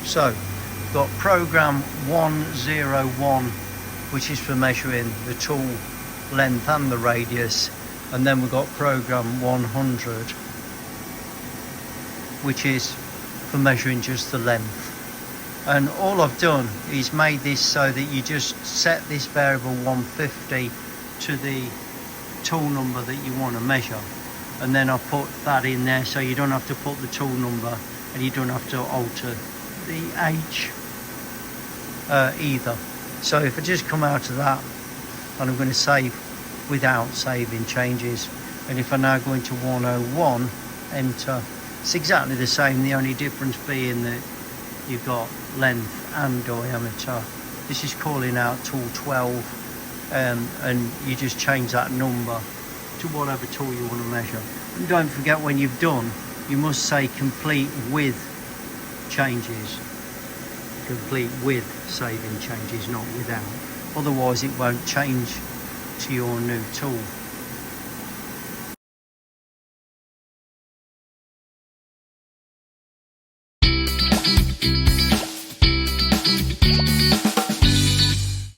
So got program 101, which is for measuring the tool length and the radius, and then we've got program 100, which is for measuring just the length. And all I've done is made this so that you just set this variable 150 to the tool number that you want to measure, and then I put that in there so you don't have to put the tool number and you don't have to alter the H either. So if I just come out of that, and I'm going to save without saving changes, and if I now go into 101, enter, it's exactly the same, the only difference being that you've got length and diameter. This is calling out tool 12, and you just change that number to whatever tool you want to measure. And don't forget, when you've done, you must say complete with changes. Complete with saving changes, not without. Otherwise it won't change to your new tool.